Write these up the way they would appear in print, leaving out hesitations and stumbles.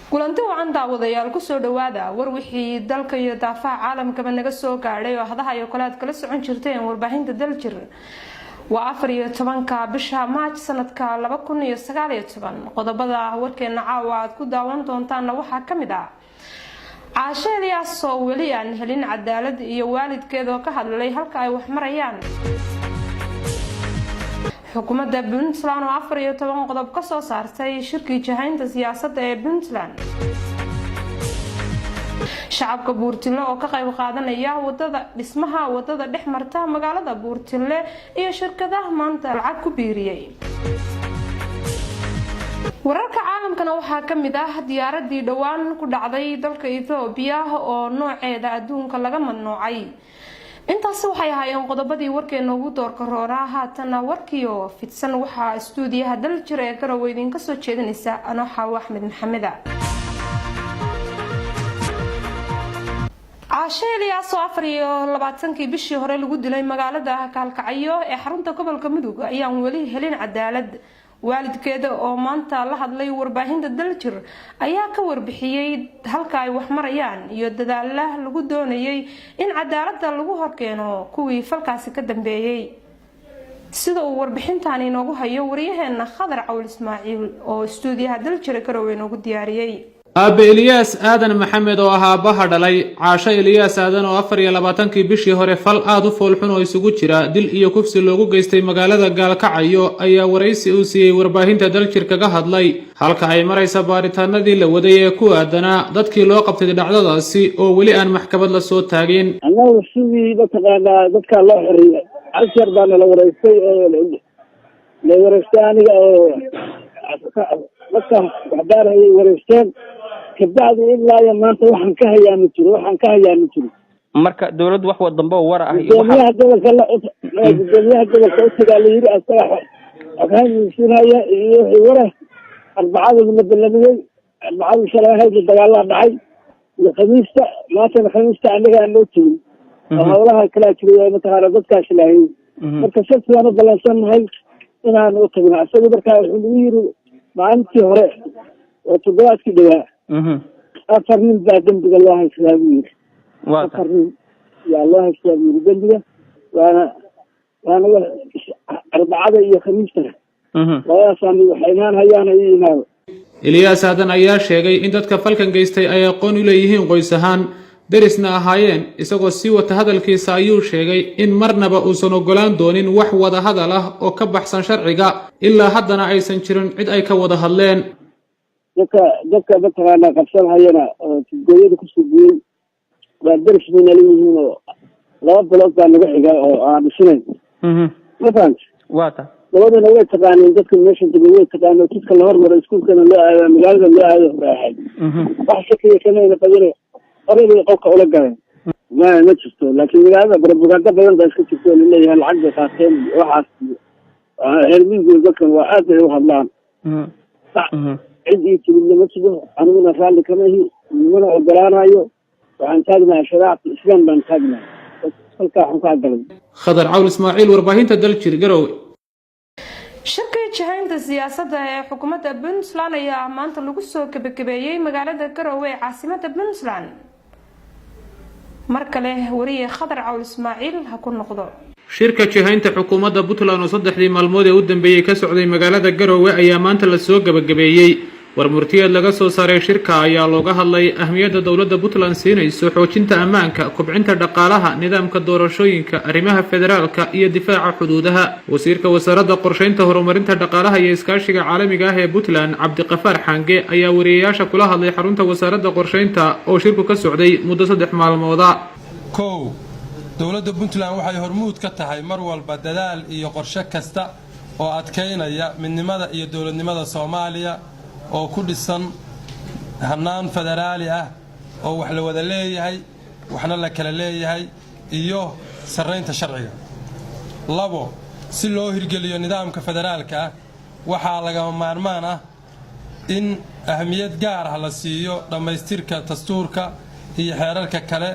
kulanti wacan daawadayaal ku soo dhawaada war wixii dalka iyo daafaha caalamkaba naga soo gaadhay oo hadaha iyo kalaad kala socon jirteen warbaahinta daljir waa 14ka bisha Maaj sanadka 2019 qodobada warkeena caawa aad ku daawan doontaan waxa kamid ah caashadiyaas oo wali aan helin cadaalad iyo waalidkeed oo ka hadlay halka ay wax marayaan xukuumadda Puntland oo 14 qodob ka soo saartay shirkii jahaynta siyaasadda ee Puntland shacabka Buurtile oo ka qayb qaadanaya wadada dhismaha wadada dhexmarta magaalada Buurtile iyo shirkadaha maanta lacag ku biiriyay wararka caalamkana waxaa kamid ah diyaaradii dhawaan ku dhacday dalka Itoobiya oo nooceeda adduunka laga mamnuucay intaas waxay ahaayeen qodobadii warkeena ugu doorka roonaa haatana warkiyo fidsan waxa stuudiyaha daljir ee Garowe idin ka soo jeedinaysa ano Xawa Axmed Maxamed caashadiyaas oo 24 bishii hore lagu dilay magaalada Kalkacyo ee xarunta gobolka Mudug ayaan wali helin cadaalad waalidkeeda oo maanta la hadlay warbaahinta daljir ayaa ka warbixiyay halka ay wax marayaan iyo dadaalaha lagu doonayay in cadaaladda lagu horkeeno kuwii falkaasi ka dambeeyay sida uu warbixintan inoogu hayo wariyaheena Khadar Cawl Ismaaciil oo stuudiyaha daljir Garowe inoogu diyaariyay Aabe Ilyas Aadan Maxamed oo ahaa baha dhalay Caasha Ilyas Aadan oo 24 bishii hore fal aad u foolxun oo isugu jira dil iyo kufsi loogu geystay magaalada Gaalkacyo ayaa waraysi uu siiyay warbaahinta daljir kaga hadlay halka ay maraysa baaritaanadii la waday ee ku aadanaa dadkii loo qabtay dhacdadaasi oo wali aan maxkamad la soo taagin annagu sidii dadka loo xiriyay cashar baan la waraystay aniga oo dadka waxbaarayay waraysteen kabacdi ilaa maanta waxaan ka hayaa jiro marka dawladdu wax wadambo war ah iyo waxa gudoomiyaha gobolka u tagay la yiri asaga waxaan iyo wara arbacada madalabay arbacada shalay dagaal dhacay iyo khamiista anaga aan loo tigin hawlaha kala jiray mataqaana dadkaas ilaahay marka shaqsiga balansanay inaan u tagno asaga marka wuxuu yiri maalintii hore oo toddobaadkii dhawaa afar nin baa dambiga loo haystaa wiil afar nin yaa loo haystaa wiil dambiga waana arbacada iyo khamiista labadaasaan waxaynaan hayaan ay imaado Ilyas Aadan ayaa sheegay in dadka falkan geystay ay aqoon u leeyihiin qoys ahaan derisna ahaayeen isagoo si wata hadalkiisa ayuu sheegay in marnaba uusan ogolaan doonin wax wada hadal ah oo ka baxsan sharciga ilaa haddana aysan jirin cid ay ka wada hadleen dadka mataqaana qabsan hayana oo gooyada ku sugiyay waa deris bayna leeyihiin oo laba bilood baa laga xigay oo aan dhisnayn mafahant waata labadana way taqaaneen dadka meesha degan way taqaaneen dadka la hormaro iskuulkana loo aado magaalada loo aado raaxay wax shakiya kanayna qadare qorada qofka ula galay ma jirto laakiin magaalada propaganda badan baa iska jirto leeyahay lacag bay qaateen waxaas hermigu dadkan waa aad ay u hadlaan عندي تقول لما تقول أنا من أفعل كماهي من أقرانايو وعن تاجنا شريعة الإسلام بن تاجنا فالكاحو كعدل خضر عول إسماعيل warbaahinta daljir Garowe shirkii jahaynta siyaasadda ee xukuumadda Puntland ayaa maanta lagu soo gabagabeeyay magaalada Garowe caasimadda Puntland markale wariye Khadar Cawl Ismaaciil ha ku noqdo shirka jahaynta xukuumadda Puntland oo 3 maalmood ee u dambeeyay ka socday magaalada Garowe ayaa maanta la soo gabagabeeyay warmurtiyeed laga soo saaray shirka ayaa looga hadlay ahmiyadda dawladda Puntland siinayso xoojinta ammaanka kubcinta dhaqaalaha nidaamka doorashooyinka arrimaha federaalka iyo difaaca xuduudaha wasiirka wasaaradda qorsheynta horumarinta dhaqaalaha iyo iskaashiga caalamiga ah ee Puntland Cabdiqafaar Xange ayaa wariyeyaasha kula hadlay xarunta wasaaradda qorsheynta oo shirku ka socday muddo 3 maalmood dawladda Puntland waxay hormuud ka tahay mar walba dadaal iyo qorshe kasta oo adkeynaya midnimada iyo dawladnimada Soomaaliya oo ku dhisan hanaan federaali ah oo wax la wada leeyahay waxna la kala leeyahay iyo sareynta sharciga labo si loo hirgeliyo nidaamka federaalka ah waxa laga maarmaan ah in ahmiyad gaar ah la siiyo dhameystirka dastuurka iyo xeerarka kale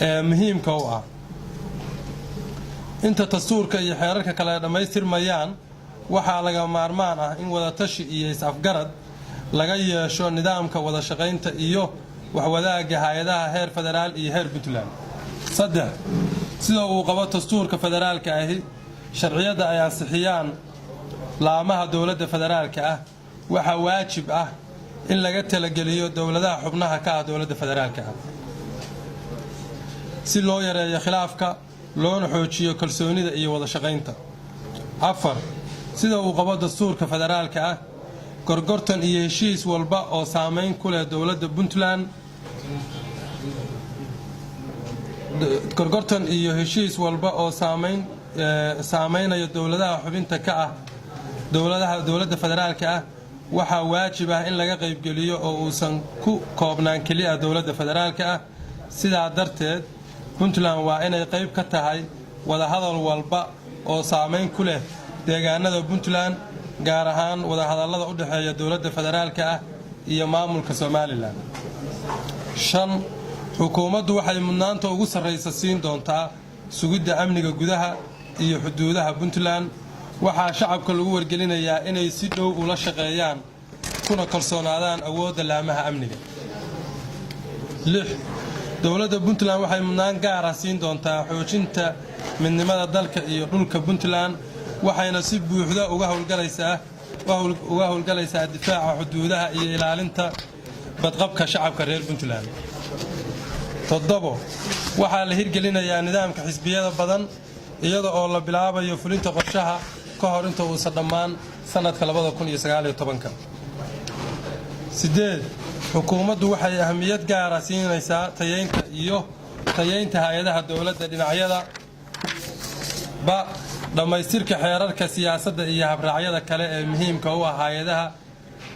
ee muhiimka u ah inta dastuurka iyo xeerarka kale dhamaystirmayaan waxa laga maarmaan ah in wada tashi iyo is afgarad laga yeesho nidaamka wada shaqaynta iyo waxwadaaga hay'adaha heer federaal iyo heer Puntland. 3 sida uu qabo dastuurka federaalka ahi sharciyada ay ansixiyaan laamaha dawladda federaalka ah waxa waajib ah in laga talageliyo dawladaha xubnaha ka ah dawladda federaalka ah si loo yareeyo khilaafka loona xoojiyo kalsoonida iyo wada shaqaynta. 4 sida uu qabo dastuurka federaalka ah gorgortan iyo heshiis walba oo saameyn ku leh dawladda Puntland gorgortan iyo heshiis walba oo saameynaya dawladaha xubinta ka ah dawladda federaalka ah waxa waajib ah in laga qayb geliyo oo uusan ku koobnaan kaliya dawladda federaalka ah. sidaa darteed Puntland waa inay qayb ka tahay wada hadal walba oo saameyn ku leh deegaanada Puntland gaar ahaan wada hadallada u dhaxeeya dawladda federaalka ah iyo maamulka Somaliland. 5 xukuumaddu waxay mudnaanta ugu sarreysa siin doontaa sugidda amniga gudaha iyo xuduudaha Puntland. waxaa shacabka lagu wargelinayaa inay si dhow ula shaqeeyaan kuna kalsoonaadaan awoodda laamaha amniga. 6 dawladda Puntland waxay mudnaan gaar ah siin doontaa xoojinta midnimada dalka iyo dhulka Puntland waxayna si buuxda uga howlgalaysaa difaaca xuduudaha iyo ilaalinta badqabka shacabka reer Puntland. 7 waxaa la hirgelinayaa nidaamka xisbiyada badan iyada oo la bilaabayo fulinta qorshaha ka hor inta uusan dhammaan sanadka 2019. 8 xukuumaddu waxay ahmiyad gaar ah siinaysaa tayeynta hay'adaha dawladda dhinacyada dhamaystirka xeerarka siyaasadda iyo habraacyada kale ee muhiimka u ah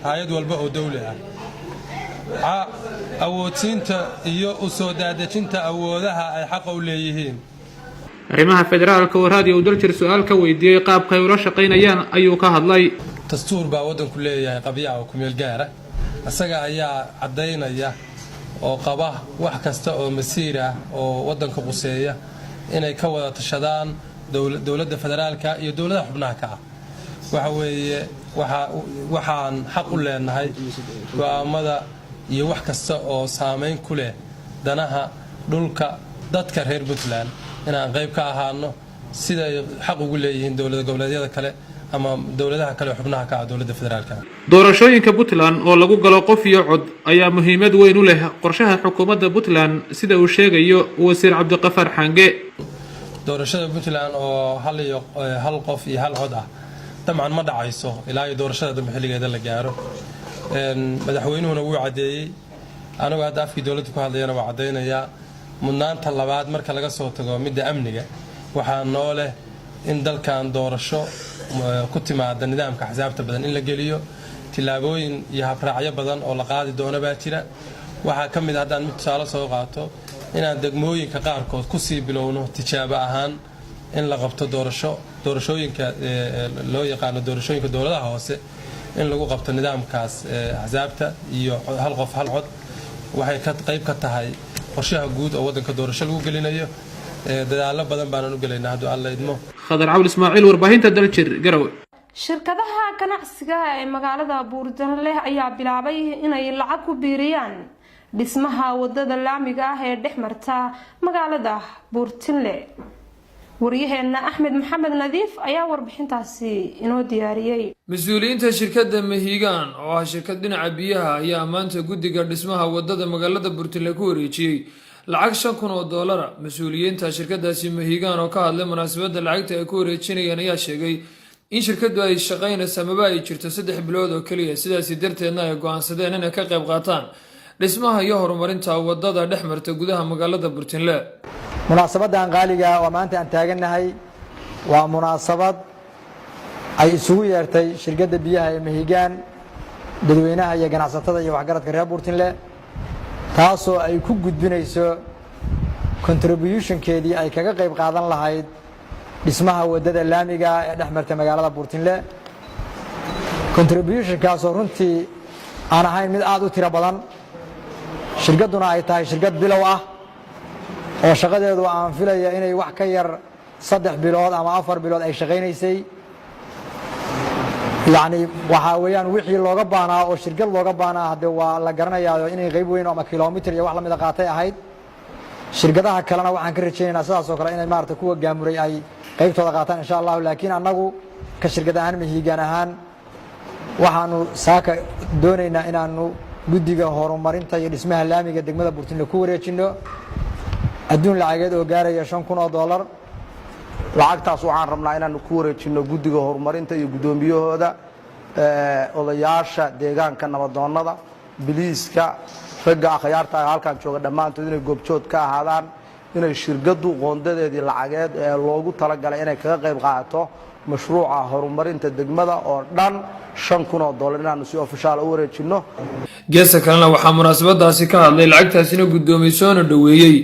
hay'ad walba oo dawli ah. awoodsiinta iyo u soo daadejinta awoodaha ay xaq u leeyihiin. arrimaha federaalka oo raadiyo Daljir su'aal ka weydiiyay qaabka ay ula shaqeynayaan ayuu ka hadlay. dastuur baa wadanku leeyahay qabyo oo ku meel gaar ah asaga ayaa cadeynaya oo qaba wax kasta oo masiir ah oo wadanka quseeya inay ka wada tashadaan dawladda federaalka iyo dawladaha xubnaha ka ah. waxa weeye waxaan xaq u leenahay go'aamada iyo wax kasta oo saameyn ku leh danaha dhulka dadka reer Puntland inaan qayb ka ahaano sida ay xaq ugu leeyihiin dawlad goboleedyada kale ama dawladaha kale xubnaha ka ah dawladda federaalka. doorashooyinka Puntland oo lagu galo qof iyo cod ayaa muhiimad weyn u leh qorshaha xukuumadda Puntland sida uu sheegayo wasiir Cabdiqafaar Xange. doorashada Puntland oo hal qof iyo hal cod ah dabcan ma dhacayso ilaa ay doorashada dambe xilligeeda la gaaro. madaxweynuhuna wuu cadeeyay anigu hadda afkii dawladda ku hadlayana waa cadeynayaa mudnaanta labaad marka laga soo tago midda amniga waxaa noo leh in dalkan doorasho ku timaada nidaamka xisaabta badan in la geliyo tilaabooyin iyo habraacyo badan oo la qaadi doono baa jira. waxaa ka mid ah haddaan mid tusaale soo qaato inaan degmooyinka qaarkood ku sii bilowno tijaabo ahaan in la qabto doorashooyinka loo yaqaano doorashooyinka dawladaha hoose in lagu qabto nidaamkaas xisaabta iyo hal qof hal cod waxay ka qayb ka tahay qorshaha guud oo wadanka doorasho lagu gelinayo. dadaalo badan baan u galeynaa haddii Alla idmo. Khadar Cabdi Ismaaciil warbaahinta Daljir Garowe. shirkadaha ganacsiga ee magaalada Buurdanle ayaa bilaabay inay lacag ku biiriyaan dhismaha wadada laamiga ah ee dhexmarta magaalada Buurtinle. waryaheena Axmed Maxamed Nadiif ayaa warbixintaasi inoo diyaariyay. mas'uuliyiinta shirkadda Mahigaan oo ah shirkad dhinaca biyaha ayaa maanta guddiga dhismaha wadada magaalada Buurtinle ku wareejiyay lacag $5,000. mas'uuliyiinta shirkadaasi Mahigaan oo ka hadlay munaasabadda lacagta ay ku wareejinayaan ayaa sheegay in shirkadu ay shaqaynayso ama ay jirto 3 bilood oo kaliya sidaas darteedna ay go'aansadeen inay ka qayb qaataan dhismaha iyo horumarinta wadada dhexmarta gudaha magaalada Buurtinle. munaasabadan qaaliga waa maanta aan taaganahay waa munaasabad ay isugu yeertay shirkadda biyaha ee Mahigaan dadweynaha iyo ganacsatada iyo waxgaradka reer Buurtinle taasoo ay ku gudbinayso contribution-keedii ay kaga qayb qaadan lahayd dhismaha wadada laamiga ee dhexmarta magaalada Buurtinle. contribution-kaasoo runtii aan ahayn mid aad u tiro badan shirkadduna ay tahay shirkad bilow ah oo shaqadeedu aan filaya inay wax ka yar 3 bilood ama 4 bilood ay shaqaynaysay يعني waxa weeyaan wixii looga baanaa oo shirkad looga baanaa hadda waa la garanayaa inay qayb weyn ama kilomitir iyo wax la mid ah qaatay ahayd shirkadaha kalena waxaan ka rajaynaynaa sidaas oo kale inay maarta kuwa gaamuray ay qaybtooda qaataan insha Allah laakiin anagu ka shirkad ahaan mihigaan ahaan waxaanu saaka doonaynaa inaanu guddiga horumarinta iyo dhismaha laamiga degmada Burtinle ku wareejino adduun lacageed oo gaaraya $5,000 lacagtaas waxaan rabnaa inaan ku wareejino guddiga horumarinta iyo gudoomiyahooda odayaasha deegaanka nabadoonnada biliiska ragga akhyaarta halkan jooga dhamaantood inay goobjood ka ahaadaan inay shirkadu qoondadeedii lacageed ee loogu talagalay inay kaga qayb qaato mashruuca horumarinta degmada oo dhan $5,000 inaanu si official u wareejino geesa kalena waxaa munaasabadaasi ka hadlay lacagtaasina gudoomiyeyaasha dhaweeyay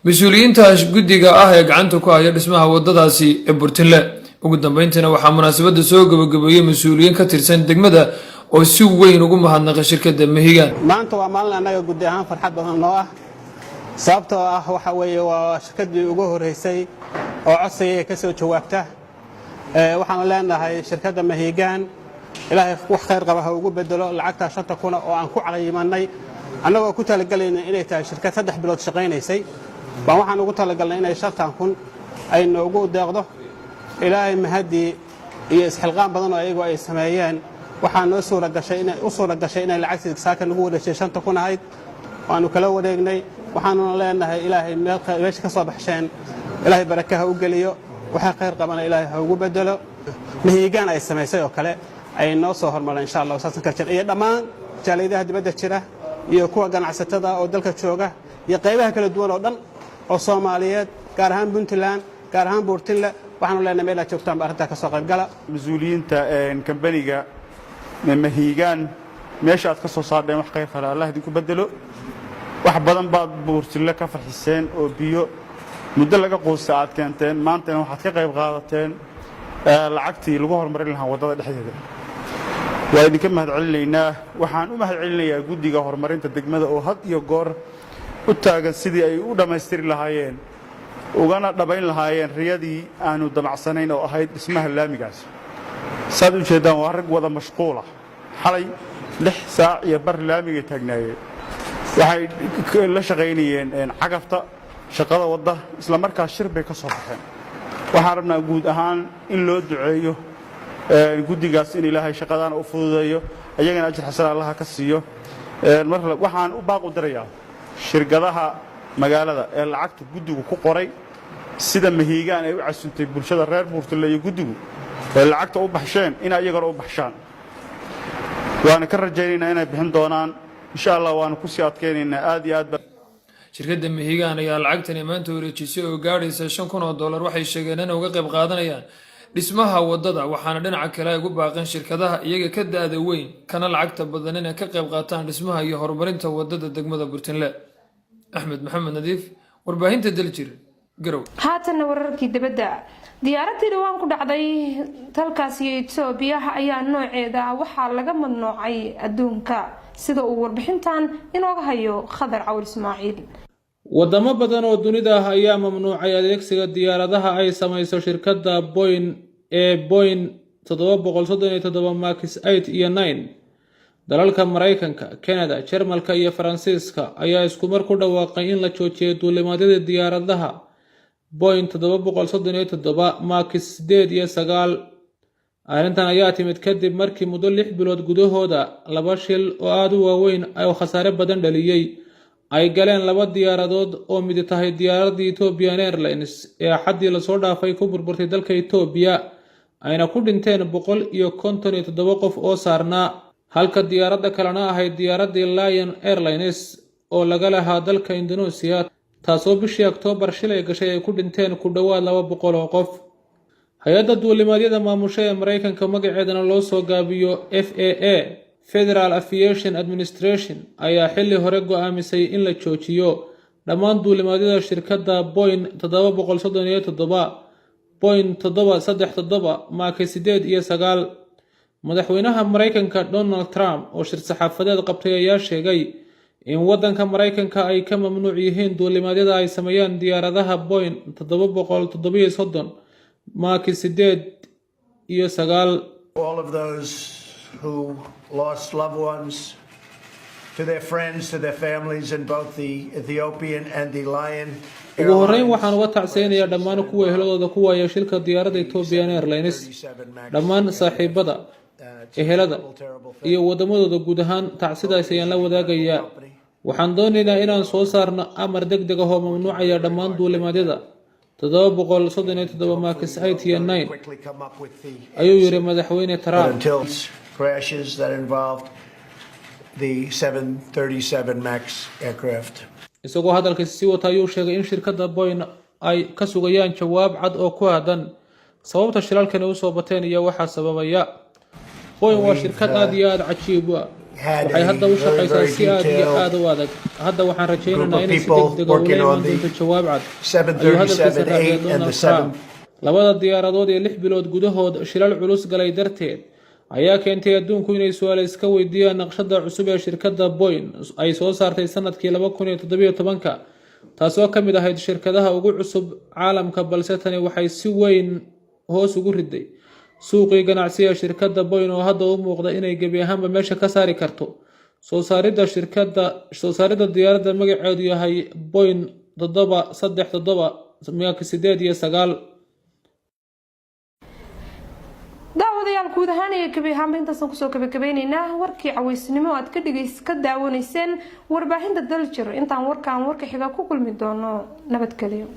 mas'uuliyiinta guddiga ah ee gacanta ku haya dhismaha wadadaasi ee Burtinle ugu dambeyntiina waxaa munaasabada soo gabagabeeyay mas'uuliyiin ka tirsan degmada oo si weyn ugu mahadnaqay shirkadda Mahigaan maanta waa maalin anaga guddi ahaan farxad badan noo ah sababtoo ah waxa weeye waa shirkaddii ugu horeysay oo codsiga ka soo jawaabta waxaan leenahay shirkadda Mahigaan ilaahay wax khayr qaba ha ugu bedelo lacagta 5,000 oo aan ku calayimanay anagoo ku talagalayna inay tahay shirkad 3 bilood shaqeynaysay waxaan ugu talagalnay inay 5,000 ay noogu deeqdo ilaahay mahadii iyo isxilqaan badan oo ayagu ay sameeyeen waxaan noo suura gashay inay lacagtii saaka nagu wareejay 5,000 ahayd waanu kala wareegnay waxaanu leenahay ilaahay meesha ka soo baxsheen ilaahay barakaha u geliyo waxa khayr qabana ilaahay ha ugu bedelo Mahigaan ay sameysay oo kale ay noo soo hormarin insha Allah saasan ka jir iyo dhamaan jaaliyadaha dibadda jira iyo kuwa ganacsatada oo dalka jooga iyo qaybaha kala duwan oo dhan oo Soomaaliyeed gaar ahaan Puntland gaar ahaan Burtinle waxaanu leenahay meel ay joogtaan arrinta ka soo qayb gala mas'uuliyiinta kambaniga Mahigaan meesha aad ka soo saareen wax khayr qala Allah idinku bedelo wax badan baad Burtinle ka farxiseen oo biyo muddo laga qoysa aad keenteen maanta waxaad ka qayb qaadateen lacagtii lagu horumarin lahaa wadada dhexdeeda waa idinka mahadcelinaynaa waxaan u mahadcelinayaa guddiga horumarinta degmada oo had iyo goor u taagan sidii ay u dhamaystiri lahaayeen ugana dhabayn lahaayeen riyadii aanu damacsanayn oo ahayd dhismaha laamigaas saad u jeedaan waa rag wada mashquul ah xalay 6 saac iyo bar laamiga taagnaayeen waxay la shaqaynayeen cagafta shaqada wadda isla markaas shir bay ka soo baxeen waxaan rabnaa guud ahaan in loo duceeyo guddigaas in ilaahay shaqadana u fududeeyo ayagana ajir xasan Allah ka siiyo waxaan u baaq u dirayaa shirkadaha magaalada ee lacagta guddigu ku qoray sida Mahigaan ay u casuntay bulshada reer Burtinle iyo guddigu ee lacagta u baxsheen in ayagana u baxshaan waana ka rajaynaynaa inay bixin doonaan insha Allah waana ku sii adkeynaynaa aad iyo aad shirkadda Mahigaan ayaa lacagtan maanta wareejisay oo gaaraysa $5,000 waxay sheegeen inay uga qayb qaadanayaan dhismaha wadada waxaana dhinaca kale ay ugu baaqeen shirkadaha iyaga ka daada weyn kana lacagta badan inay ka qayb qaataan dhismaha iyo horumarinta wadada degmada Burtinle Axmed Maxamed Nadiif warbaahinta Daljir Garow haatan wararkii dibadda diyaaradii dhawaan ku dhacday dalkaasi Itoobiya ayaa nooceeda waxaa laga mamnuucay adduunka sida uu warbixintan inooga hayo Khadar Cawl Ismaaciil wadamo badan oo dunida ah ayaa mamnuucay adeegsiga diyaaradaha ay samayso shirkadda Boeing ee Boeing 737 Max 8 iyo 9 dalalka Mareykanka, Canada, Jarmalka iyo Faransiiska ayaa isku mar ku dhawaaqay in la joojiyo duulimaadyada diyaaradaha Boeing 737 Max 8 iyo 9 arrintan ayaa timid kadib markii muddo 6 bilood gudahooda laba shil oo aad u waaweyn ay khasaare badan dhaliyay ay galeen laba diyaaradood oo mid tahay diyaaradda Ethiopian Airlines ee xaddii la soo dhaafay ku burburtay dalka Itoobiya ayna ku dhinteen 157 qof oo saarnaa halka diyaaradda kalena ahayd diyaaradda Lion Airlines oo laga lahaa dalka Indonesia taasoo bishii Oktoobar shilay gashay ay ku dhinteen ku dhawaad 200 oo qof hay'adda duulimaadyada maamusha ee Mareykanka magaceedana loo soo gaabiyo FAA Federal Aviation Administration ayaa xilli hore go'aamisay in la joojiyo dhammaan duulimaadyada shirkadda Boeing 737 Boeing 737 Max 8 iyo 9 madaxweynaha Mareykanka Donald Trump oo shir saxaafadeed qabtay ayaa sheegay in waddanka Mareykanka ay ka mamnuuc yihiin duulimaadyada ay sameeyaan diyaaradaha Boeing 737 Max 8 iyo 9 All of those who lost loved ones, to their friends, to their families in both the Ethiopian and the Lion ugu horeyn waxaan uga tacseynayaa dhammaan kuwa eheladooda ku waaya shilka diyaaradda Ethiopian Airlines dhammaan saaxiibada ehelada iyo wadamadooda guud ahaan tacsidaas ayaan la wadaagayaa waxaan doonaynaa inaan soo saarno amar degdeg ah oo mamnuucaya dhammaan duulimaadyada 737 Max 8 iyo 9 ayuu yiri madaxweyne Trump crashes that involved the 737 Max aircraft. isagoo hadalkiisa sii wata ayuu sheegay in shirkadda Boeing ay ka sugayaan jawaab cad oo ku aadan sababta shilalkan u soo bateen iyo waxa sababaya. Boeing waa shirkad aad iyo aad cajiib ah waxay hadda u shaqeysaa si aad iyo aad u adag hadda waxaan rajaynaynaa inay si degdeg ah u leeyahaan doonto jawaab cad ayuu hadalkiisa raaciyay Donald Trump labada diyaaradood ee 6 bilood gudahood shilal culus galay darteed ayaa keentay adduunku inay su'aalo iska weydiiyaan naqshada cusub ee shirkadda Boeing ay soo saartay sanadkii 2017 taasoo ka mid ahayd shirkadaha ugu cusub caalamka balse tani waxay si weyn hoos ugu riday suuqii ganacsiga shirkadda Boeing oo hadda u muuqda inay gebi ahaanba meesha ka saari karto soo saaridda diyaaradda magaceedu yahay Boeing 737 Max 8 iyo 9 daawadayaal guud ahaan iyo kabi ahaanba intaasaan kusoo kabagabaynaynaa warkii cawaysnimo aad ka daawanayseen warbaahinta Daljir intaan warkaan warka xiga ku kulmi doono nabadgelyo.